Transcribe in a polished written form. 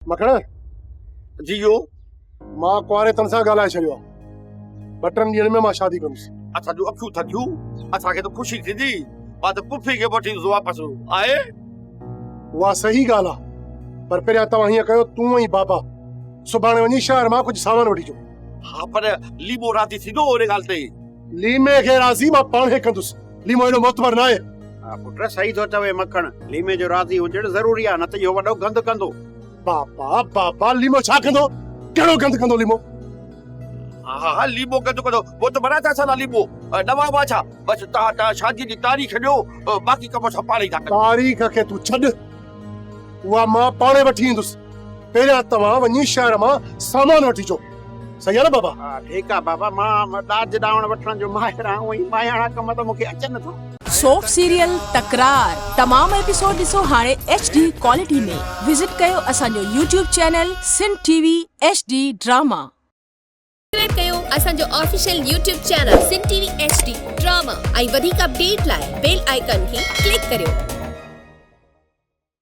मखण जी यो मां कुआरे तन सां ॻाल्हाए छॾियो आहे। 2-3 ॾींहंनि में मां शादी कंदुसि। असांजो अखियूं थधियूं असांखे त ख़ुशी थींदी मां त पुफी खे वठी ईंदुसि वापसि आहे। उहा सही ॻाल्हि आहे, पर पहिरियां तव्हां हीअं कयो, तूं ऐं बाबा सुभाणे वञी शहर मां कुझु सामान वठी अचो। हा पर लीमो राती थींदो ओरे ॻाल्हि ते। लीमे खे राज़ी मां पाण ई कंदुसि। लीमो एॾो मोतबर न आहे। पुट सही थो चवे मखण, लीमे जो राज़ी हुजणु ज़रूरी आहे, न त इहो वॾो गंद कंदो। बाबा बाबा लीमो छा कंदो? कहिड़ो गंद कंदो लीमो? हा लीमो कंदो कंदो वो तो बना था साला लीमो नवा बाछा बस ता शादी जी तारीख ॾियो बाक़ी कम असां पाण ई था कयूं। तारीख खे तूं छॾ, उहा मां पाणे वठी ईंदुसि। पहिरियां तव्हां वञी शहर मां सामान वठी अचो। सही आहे न बाबा? हा ठीकु आहे बाबा, मां ॾाज ॾावण वठण जो माहिर आहियां, उहे मायाणा कम त मूंखे अचनि नथा। सोप सीरियल तकरार तमाम एपिसोड ॾिसो हाणे HD क्वालिटी में। विजिट कयो असांजो YouTube channel Sindh TV HD drama. Subscribe कयो असांजो official YouTube channel Sindh TV HD drama ऐं वधीक अपडेट लाइ बेल आइकन खे क्लिक करियो।